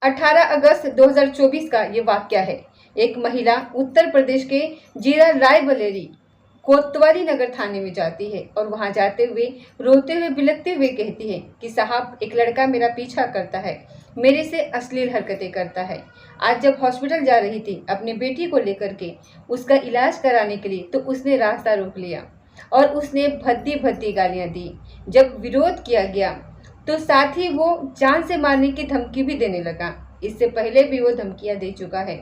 18 अगस्त 2024 का ये वाकया है। एक महिला उत्तर प्रदेश के जीरा रायबरेली कोतवाली नगर थाने में जाती है और वहां जाते हुए रोते हुए बिलखते हुए कहती है कि साहब, एक लड़का मेरा पीछा करता है, मेरे से अश्लील हरकतें करता है। आज जब हॉस्पिटल जा रही थी अपनी बेटी को लेकर के उसका इलाज कराने के लिए, तो उसने रास्ता रोक लिया और उसने भद्दी भद्दी गालियां दी। जब विरोध किया गया तो साथ ही वो जान से मारने की धमकी भी देने लगा। इससे पहले भी वो धमकियां दे चुका है।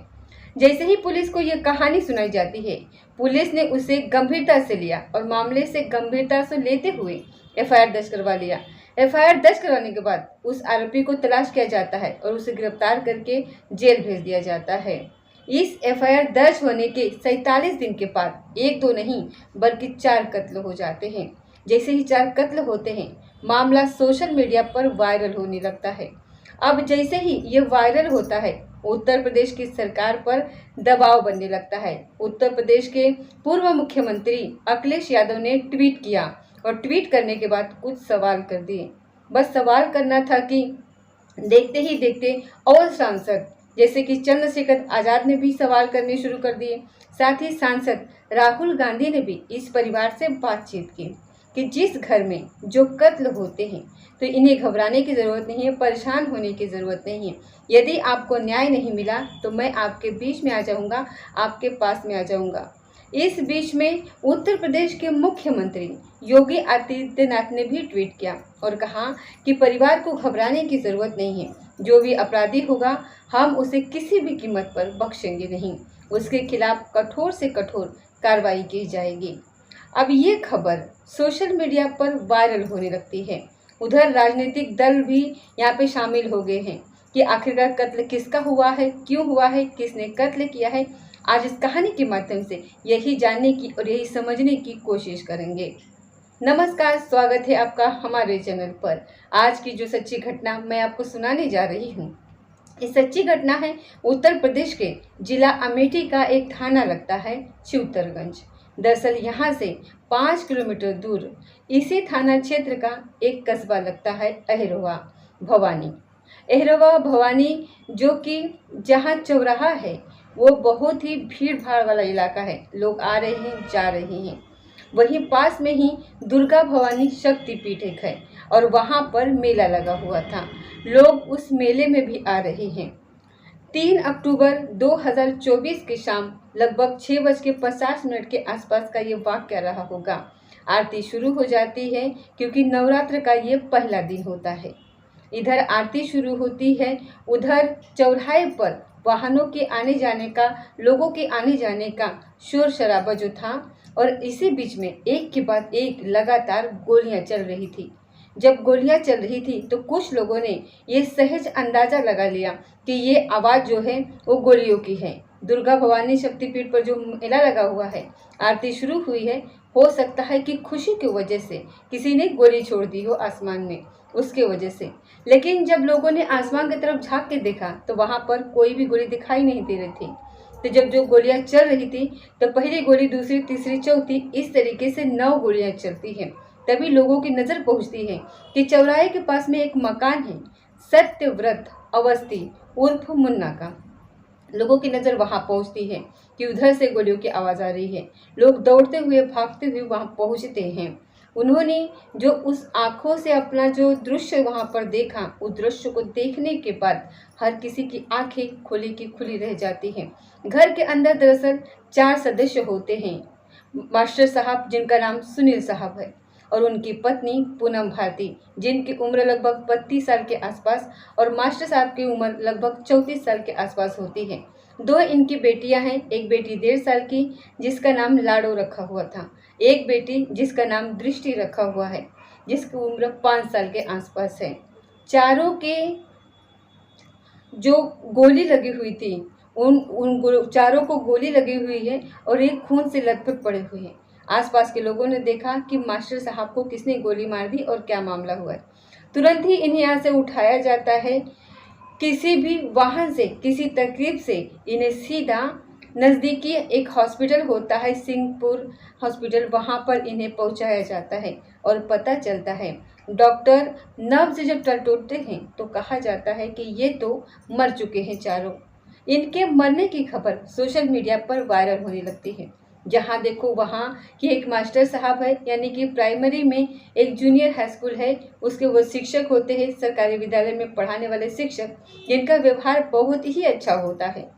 जैसे ही पुलिस को यह कहानी सुनाई जाती है, पुलिस ने उसे गंभीरता से लिया और मामले से गंभीरता से लेते हुए एफआईआर दर्ज करवा लिया। एफआईआर दर्ज करवाने के बाद उस आरोपी को तलाश किया जाता है और उसे गिरफ्तार करके जेल भेज दिया जाता है। इस एफआईआर दर्ज होने के 47 दिन के बाद एक दो नहीं बल्कि 4 कत्ल हो जाते हैं। जैसे ही 4 कत्ल होते हैं, मामला सोशल मीडिया पर वायरल होने लगता है। अब जैसे ही ये वायरल होता है, उत्तर प्रदेश की सरकार पर दबाव बनने लगता है। उत्तर प्रदेश के पूर्व मुख्यमंत्री अखिलेश यादव ने ट्वीट किया और ट्वीट करने के बाद कुछ सवाल कर दिए। बस सवाल करना था कि देखते ही देखते और सांसद जैसे कि चंद्रशेखर आजाद ने भी सवाल करने शुरू कर दिए। साथ ही सांसद राहुल गांधी ने भी इस परिवार से बातचीत की कि जिस घर में जो कत्ल होते हैं तो इन्हें घबराने की ज़रूरत नहीं है, परेशान होने की ज़रूरत नहीं है। यदि आपको न्याय नहीं मिला तो मैं आपके बीच में आ जाऊंगा, आपके पास में आ जाऊंगा। इस बीच में उत्तर प्रदेश के मुख्यमंत्री योगी आदित्यनाथ ने भी ट्वीट किया और कहा कि परिवार को घबराने की ज़रूरत नहीं है, जो भी अपराधी होगा हम उसे किसी भी कीमत पर बख्शेंगे नहीं, उसके खिलाफ कठोर से कठोर कार्रवाई की जाएगी। अब ये खबर सोशल मीडिया पर वायरल होने लगती है। उधर राजनीतिक दल भी यहाँ पे शामिल हो गए हैं कि आखिरकार कत्ल किसका हुआ है, क्यों हुआ है, किसने कत्ल किया है। आज इस कहानी के माध्यम से यही जानने की और यही समझने की कोशिश करेंगे। नमस्कार, स्वागत है आपका हमारे चैनल पर। आज की जो सच्ची घटना मैं आपको सुनाने जा रही हूँ, ये सच्ची घटना है उत्तर प्रदेश के जिला अमेठी का एक थाना लगता है चिउतरगंज। दरअसल यहाँ से 5 किलोमीटर दूर इसी थाना क्षेत्र का एक कस्बा लगता है अहिरवा भवानी। अहिरवा भवानी जो कि जहाँ चौराहा है वो बहुत ही भीड़ भाड़ वाला इलाका है, लोग आ रहे हैं जा रहे हैं। वहीं पास में ही दुर्गा भवानी शक्तिपीठ एक है और वहाँ पर मेला लगा हुआ था, लोग उस मेले में भी आ रहे हैं। 3 अक्टूबर 2024 की शाम लगभग 6:50 के आसपास का ये वाक़या रहा होगा। आरती शुरू हो जाती है क्योंकि नवरात्र का ये पहला दिन होता है। इधर आरती शुरू होती है, उधर चौराहे पर वाहनों के आने जाने का, लोगों के आने जाने का शोर शराबा जो था, और इसी बीच में एक के बाद एक लगातार गोलियां चल रही थी। जब गोलियां चल रही थी तो कुछ लोगों ने ये सहज अंदाज़ा लगा लिया कि ये आवाज़ जो है वो गोलियों की है। दुर्गा भवानी शक्तिपीठ पर जो मेला लगा हुआ है, आरती शुरू हुई है, हो सकता है कि खुशी की वजह से किसी ने गोली छोड़ दी हो आसमान में, उसके वजह से। लेकिन जब लोगों ने आसमान की तरफ झांक के देखा तो वहाँ पर कोई भी गोली दिखाई नहीं दे रही थी। तो जब जो गोलियां चल रही थी तो पहली गोली, दूसरी, तीसरी, चौथी, इस तरीके से 9 गोलियां चलती हैं। तभी लोगों की नज़र पहुंचती है कि चौराहे के पास में एक मकान है, सत्यव्रत अवस्थी उर्फ मुन्ना का। लोगों की नज़र वहां पहुंचती है कि उधर से गोलियों की आवाज़ आ रही है। लोग दौड़ते हुए भागते हुए वहां पहुंचते हैं। उन्होंने जो उस आँखों से अपना जो दृश्य वहां पर देखा, उस दृश्य को देखने के बाद हर किसी की आंखें खुली की खुली रह जाती हैं। घर के अंदर दरअसल 4 सदस्य होते हैं। मास्टर साहब जिनका नाम सुनील साहब है और उनकी पत्नी पूनम भारती जिनकी उम्र लगभग 32 साल के आसपास और मास्टर साहब की उम्र लगभग 34 साल के आसपास होती है। 2 इनकी बेटियां हैं, एक बेटी 1.5 साल की जिसका नाम लाडो रखा हुआ था, एक बेटी जिसका नाम दृष्टि रखा हुआ है जिसकी उम्र 5 साल के आसपास है। चारों के जो गोली लगी हुई थी उन चारों को गोली लगी हुई है और एक खून से लथपथ पड़े हुए हैं। आसपास के लोगों ने देखा कि मास्टर साहब को किसने गोली मार दी और क्या मामला हुआ है। तुरंत ही इन्हें यहाँ से उठाया जाता है, किसी भी वाहन से, किसी तरकीब से इन्हें सीधा नज़दीकी एक हॉस्पिटल होता है सिंहपुर हॉस्पिटल, वहाँ पर इन्हें पहुँचाया जाता है और पता चलता है डॉक्टर नब्ज जब टटोलते हैं तो कहा जाता है कि ये तो मर चुके हैं चारों। इनके मरने की खबर सोशल मीडिया पर वायरल होने लगती है। जहां देखो वहां कि एक मास्टर साहब है, यानी कि प्राइमरी में एक जूनियर हाई स्कूल है, उसके वो शिक्षक होते हैं, सरकारी विद्यालय में पढ़ाने वाले शिक्षक, जिनका व्यवहार बहुत ही अच्छा होता है।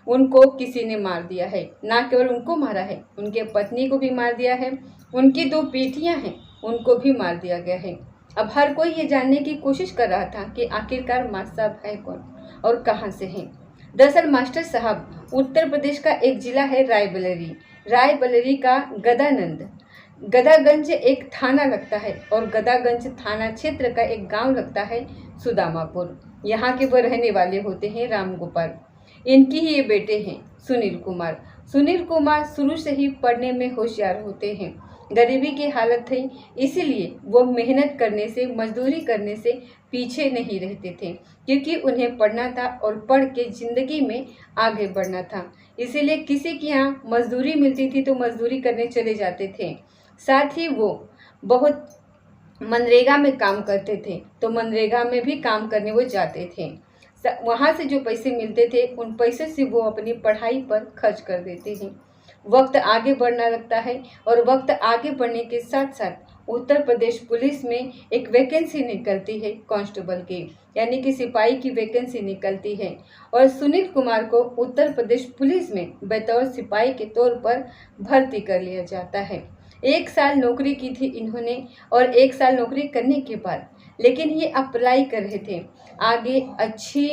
उनको किसी ने मार दिया है। ना केवल उनको मारा है, उनके पत्नी को भी मार दिया है, उनकी 2 बेटियां हैं, उनको भी मार दिया गया है। अब हर कोई ये जानने की कोशिश कर रहा था कि आखिरकार मास्टर साहब है कौन और कहां से हैं। दरअसल मास्टर साहब उत्तर प्रदेश का एक जिला है रायबरेली। रायबरेली का गदानंद गदागंज एक थाना लगता है और गदागंज थाना क्षेत्र का एक गांव लगता है सुदामापुर। यहाँ के वो रहने वाले होते हैं राम गोपाल। इनकी ही ये बेटे हैं सुनील कुमार। सुनील कुमार शुरू से ही पढ़ने में होशियार होते हैं। गरीबी की हालत थी, इसीलिए वो मेहनत करने से, मजदूरी करने से पीछे नहीं रहते थे, क्योंकि उन्हें पढ़ना था और पढ़ के ज़िंदगी में आगे बढ़ना था। इसीलिए किसी के यहाँ मजदूरी मिलती थी तो मजदूरी करने चले जाते थे। साथ ही वो बहुत मनरेगा में काम करते थे, तो मनरेगा में भी काम करने वो जाते थे। वहाँ से जो पैसे मिलते थे उन पैसे से वो अपनी पढ़ाई पर खर्च कर देते हैं। वक्त आगे बढ़ना लगता है और वक्त आगे बढ़ने के साथ साथ उत्तर प्रदेश पुलिस में एक वैकेंसी निकलती है कांस्टेबल की, यानी कि सिपाही की वैकेंसी निकलती है और सुनील कुमार को उत्तर प्रदेश पुलिस में बतौर सिपाही के तौर पर भर्ती कर लिया जाता है। 1 साल नौकरी की थी इन्होंने और 1 साल नौकरी करने के बाद लेकिन ये अप्लाई कर रहे थे आगे अच्छी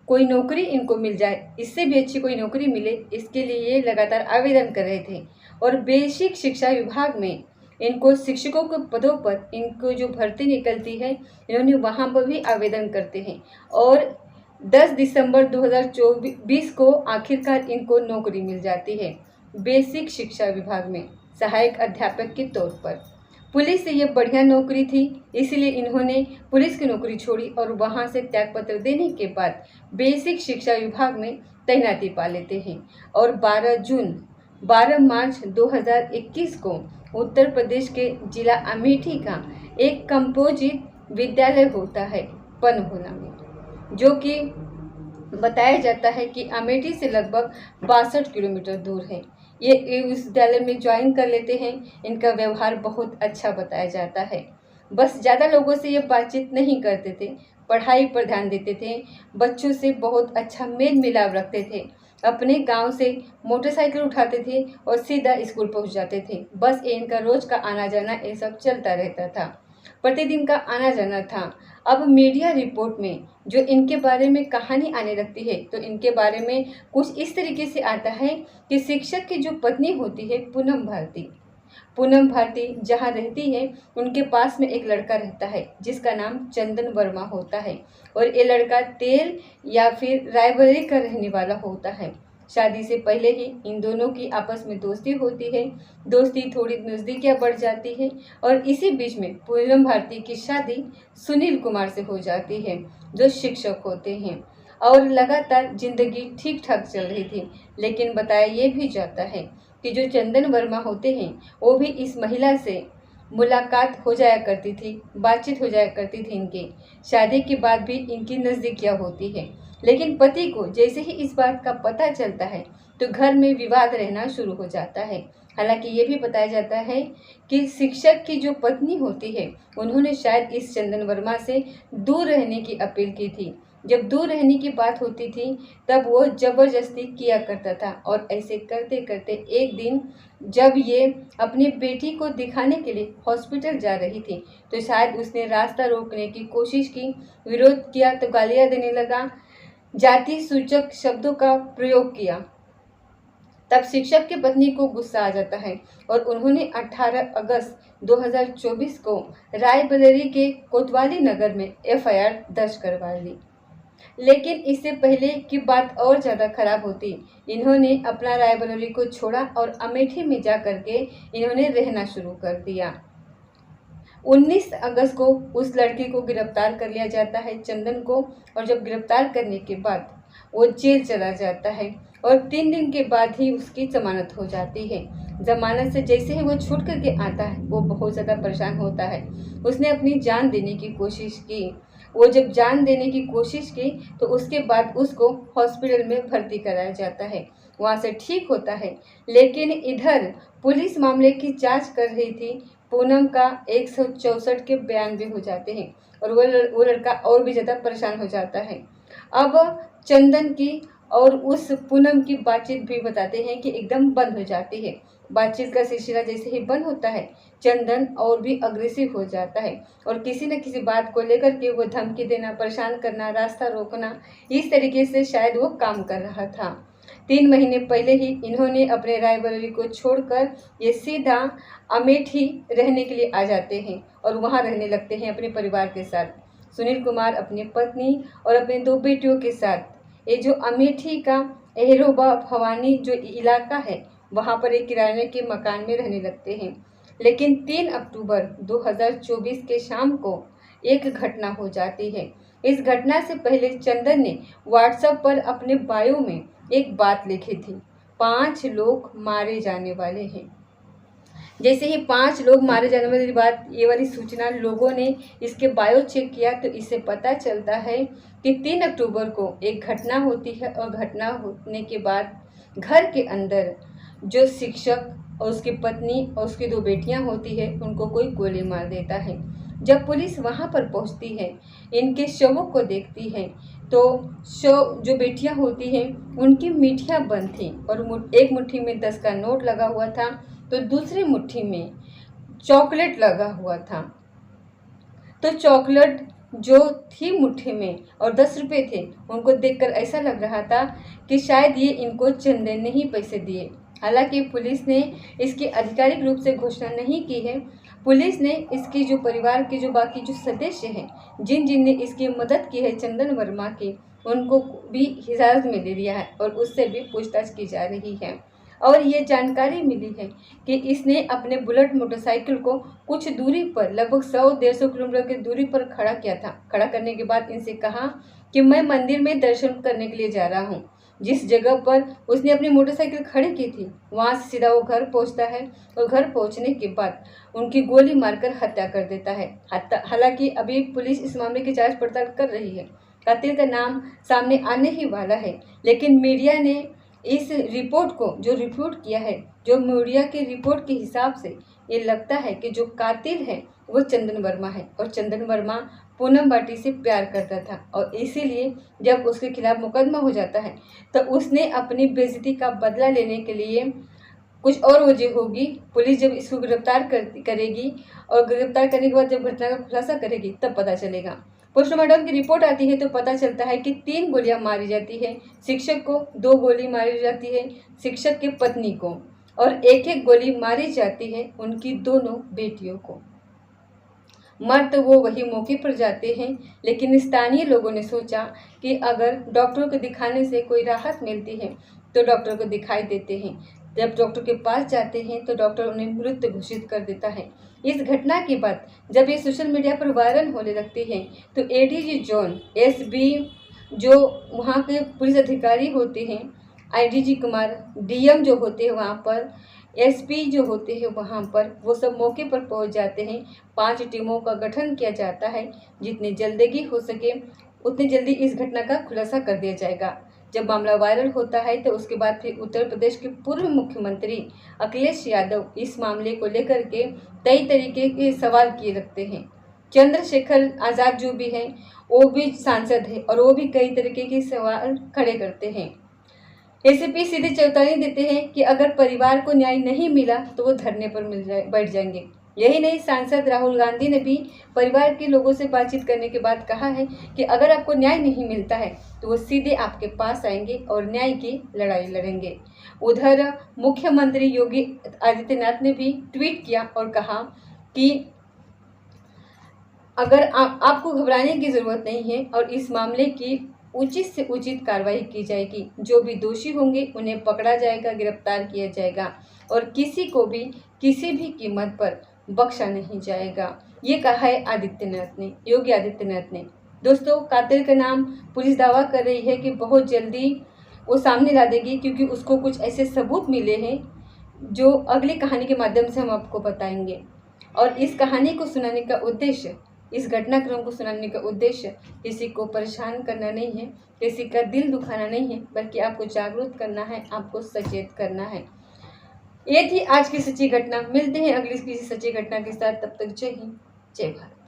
कोई नौकरी इनको मिल जाए, इससे भी अच्छी कोई नौकरी मिले, इसके लिए ये लगातार आवेदन कर रहे थे। और बेसिक शिक्षा विभाग में इनको शिक्षकों के पदों पर इनको जो भर्ती निकलती है, इन्होंने वहाँ पर भी आवेदन करते हैं और 10 दिसंबर 2024 को आखिरकार इनको नौकरी मिल जाती है बेसिक शिक्षा विभाग में सहायक अध्यापक के तौर पर। पुलिस से ये बढ़िया नौकरी थी, इसलिए इन्होंने पुलिस की नौकरी छोड़ी और वहाँ से त्यागपत्र देने के बाद बेसिक शिक्षा विभाग में तैनाती पा लेते हैं और 12 मार्च 2021 को उत्तर प्रदेश के जिला अमेठी का एक कंपोजिट विद्यालय होता है पनहोना में, जो कि बताया जाता है कि अमेठी से लगभग 62 किलोमीटर दूर है। ये इस विद्यालय में ज्वाइन कर लेते हैं। इनका व्यवहार बहुत अच्छा बताया जाता है। बस ज़्यादा लोगों से ये बातचीत नहीं करते थे, पढ़ाई पर ध्यान देते थे, बच्चों से बहुत अच्छा मेल मिलाप रखते थे। अपने गांव से मोटरसाइकिल उठाते थे और सीधा स्कूल पहुंच जाते थे। बस ये इनका रोज का आना जाना ये सब चलता रहता था, प्रतिदिन का आना जाना था। अब मीडिया रिपोर्ट में जो इनके बारे में कहानी आने लगती है तो इनके बारे में कुछ इस तरीके से आता है कि शिक्षक की जो पत्नी होती है पूनम भारती जहाँ रहती है उनके पास में एक लड़का रहता है जिसका नाम चंदन वर्मा होता है और ये लड़का तेल या फिर रायबरेली का रहने वाला होता है। शादी से पहले ही इन दोनों की आपस में दोस्ती होती है, दोस्ती थोड़ी नज़दीकियाँ बढ़ जाती है और इसी बीच में पूनम भारती की शादी सुनील कुमार से हो जाती है जो शिक्षक होते हैं और लगातार जिंदगी ठीक ठाक चल रही थी। लेकिन बताया ये भी जाता है कि जो चंदन वर्मा होते हैं वो भी इस महिला से मुलाकात हो जाया करती थी, बातचीत हो जाया करती थी। इनकी शादी के बाद भी इनकी नज़दीकियाँ होती है, लेकिन पति को जैसे ही इस बात का पता चलता है तो घर में विवाद रहना शुरू हो जाता है। हालांकि ये भी बताया जाता है कि शिक्षक की जो पत्नी होती है उन्होंने शायद इस चंदन वर्मा से दूर रहने की अपील की थी। जब दूर रहने की बात होती थी तब वो ज़बरदस्ती किया करता था और ऐसे करते करते एक दिन जब ये अपनी बेटी को दिखाने के लिए हॉस्पिटल जा रही थी तो शायद उसने रास्ता रोकने की कोशिश की, विरोध किया तो गालियाँ देने लगा, जाति सूचक शब्दों का प्रयोग किया। तब शिक्षक की पत्नी को गुस्सा आ जाता है और उन्होंने 18 अगस्त 2024 को रायबरेली के कोतवाली नगर में एफआईआर दर्ज करवा ली। लेकिन इससे पहले की बात और ज़्यादा खराब होती, इन्होंने अपना रायबरेली को छोड़ा और अमेठी में जा कर के इन्होंने रहना शुरू कर दिया। 19 अगस्त को उस लड़की को गिरफ्तार कर लिया जाता है, चंदन को, और जब गिरफ्तार करने के बाद वो जेल चला जाता है और 3 दिन के बाद ही उसकी जमानत हो जाती है। जमानत से जैसे ही वो छूट करके आता है वो बहुत ज़्यादा परेशान होता है। उसने अपनी जान देने की कोशिश की। वो जब जान देने की कोशिश की तो उसके बाद उसको हॉस्पिटल में भर्ती कराया जाता है, वहाँ से ठीक होता है। लेकिन इधर पुलिस मामले की जांच कर रही थी। पूनम का 164 के बयान भी हो जाते हैं और वो लड़का और भी ज़्यादा परेशान हो जाता है। अब चंदन की और उस पूनम की बातचीत भी बताते हैं कि एकदम बंद हो जाती है। बातचीत का सिलसिला जैसे ही बंद होता है चंदन और भी अग्रेसिव हो जाता है और किसी न किसी बात को लेकर के वो धमकी देना, परेशान करना, रास्ता रोकना, इस तरीके से शायद वो काम कर रहा था। 3 महीने पहले ही इन्होंने अपने रायबरेली को छोड़कर ये सीधा अमेठी रहने के लिए आ जाते हैं और वहाँ रहने लगते हैं अपने परिवार के साथ। सुनील कुमार अपनी पत्नी और अपने 2 बेटियों के साथ ये जो अमेठी का एहरोबा भवानी जो इलाका है वहाँ पर एक किराए के मकान में रहने लगते हैं। लेकिन 3 अक्टूबर 2024 के शाम को एक घटना हो जाती है। इस घटना से पहले चंदन ने व्हाट्सएप पर अपने बायो में एक बात लिखी थी, 5 लोग मारे जाने वाले हैं। जैसे ही 5 लोग मारे जाने वाली बात, ये वाली सूचना लोगों ने इसके बायो चेक किया तो इससे पता चलता है कि 3 अक्टूबर को एक घटना होती है और घटना होने के बाद घर के अंदर जो शिक्षक और उसकी पत्नी और उसकी 2 बेटियां होती है उनको कोई गोली मार देता है। जब पुलिस वहां पर पहुंचती है, इनके शवों को देखती है तो शव जो बेटियां होती हैं उनकी मिठियाँ बंद थी और एक मुट्ठी में 10 का नोट लगा हुआ था तो दूसरी मुट्ठी में चॉकलेट लगा हुआ था। तो चॉकलेट जो थी मुट्ठी में और 10 रुपये थे, उनको देखकर ऐसा लग रहा था कि शायद ये इनको चंदन ने ही पैसे दिए। हालांकि पुलिस ने इसकी आधिकारिक रूप से घोषणा नहीं की है। पुलिस ने इसकी जो परिवार के जो बाकी जो सदस्य हैं, जिन जिन ने इसकी मदद की है चंदन वर्मा की, उनको भी हिरासत में ले लिया है और उससे भी पूछताछ की जा रही है। और ये जानकारी मिली है कि इसने अपने बुलेट मोटरसाइकिल को कुछ दूरी पर लगभग 100-150 किलोमीटर की दूरी पर खड़ा किया था। खड़ा करने के बाद इनसे कहा कि मैं मंदिर में दर्शन करने के लिए जा रहा हूँ। जिस जगह पर उसने अपनी मोटरसाइकिल खड़ी की थी वहाँ से सीधा वो घर पहुँचता है और घर पहुँचने के बाद उनकी गोली मारकर हत्या कर देता है। हालांकि अभी पुलिस इस मामले की जाँच पड़ताल कर रही है। कातिल का नाम सामने आने ही वाला है, लेकिन मीडिया ने इस रिपोर्ट को जो रिपोर्ट किया है, जो मीडिया की रिपोर्ट के हिसाब से ये लगता है कि जो कातिल है वो चंदन वर्मा है और चंदन वर्मा पूनम बाटी से प्यार करता था और इसीलिए जब उसके खिलाफ मुकदमा हो जाता है तो उसने अपनी बेइज्जती का बदला लेने के लिए कुछ और वजह होगी। पुलिस जब इसको गिरफ्तार करेगी और गिरफ्तार करने के बाद जब घटना का खुलासा करेगी तब पता चलेगा। पोस्टमार्टम की रिपोर्ट आती है तो पता चलता है कि 3 गोलियां मारी जाती है। शिक्षक को 2 गोली मारी जाती है, शिक्षक की पत्नी को, और एक गोली मारी जाती है उनकी दोनों बेटियों को। मर तो वो वही मौके पर जाते हैं, लेकिन स्थानीय लोगों ने सोचा कि अगर डॉक्टरों को दिखाने से कोई राहत मिलती है तो डॉक्टर को दिखाई देते हैं। जब डॉक्टर के पास जाते हैं तो डॉक्टर उन्हें मृत घोषित कर देता है। इस घटना के बाद जब ये सोशल मीडिया पर वायरल होने लगती है तो एडीजी जोन एसबी जो वहाँ के पुलिस अधिकारी होते हैं, आईडीजी कुमार, डीएम जो होते हैं वहाँ पर, एसपी जो होते हैं वहाँ पर, वो सब मौके पर पहुँच जाते हैं। 5 टीमों का गठन किया जाता है। जितनी जल्दी हो सके उतनी जल्दी इस घटना का खुलासा कर दिया जाएगा। जब मामला वायरल होता है तो उसके बाद फिर उत्तर प्रदेश के पूर्व मुख्यमंत्री अखिलेश यादव इस मामले को लेकर के कई तरीके के सवाल किए रखते हैं। चंद्रशेखर आज़ाद जो भी हैं वो भी सांसद है और वो भी कई तरीके के सवाल खड़े करते हैं। एसीपी सीधे चेतावनी देते हैं कि अगर परिवार को न्याय नहीं मिला तो वो धरने पर बैठ जाएंगे। यही नहीं, सांसद राहुल गांधी ने भी परिवार के लोगों से बातचीत करने के बाद कहा है कि अगर आपको न्याय नहीं मिलता है तो वो सीधे आपके पास आएंगे और न्याय की लड़ाई लड़ेंगे। उधर मुख्यमंत्री योगी आदित्यनाथ ने भी ट्वीट किया और कहा कि अगर आपको घबराने की ज़रूरत नहीं है और इस मामले की उचित से उचित कार्रवाई की जाएगी। जो भी दोषी होंगे उन्हें पकड़ा जाएगा, गिरफ्तार किया जाएगा और किसी को भी किसी भी कीमत पर बख्शा नहीं जाएगा। ये कहा है आदित्यनाथ ने, योगी आदित्यनाथ ने। दोस्तों, कातिल का नाम पुलिस दावा कर रही है कि बहुत जल्दी वो सामने ला देगी, क्योंकि उसको कुछ ऐसे सबूत मिले हैं जो अगली कहानी के माध्यम से हम आपको बताएंगे। और इस कहानी को सुनाने का उद्देश्य, इस घटनाक्रम को सुनाने का उद्देश्य किसी को परेशान करना नहीं है, किसी का दिल दुखाना नहीं है, बल्कि आपको जागरूक करना है, आपको सचेत करना है। ये थी आज की सच्ची घटना। मिलते हैं अगली किसी सच्ची घटना के साथ। तब तक जय हिंद, जय भारत।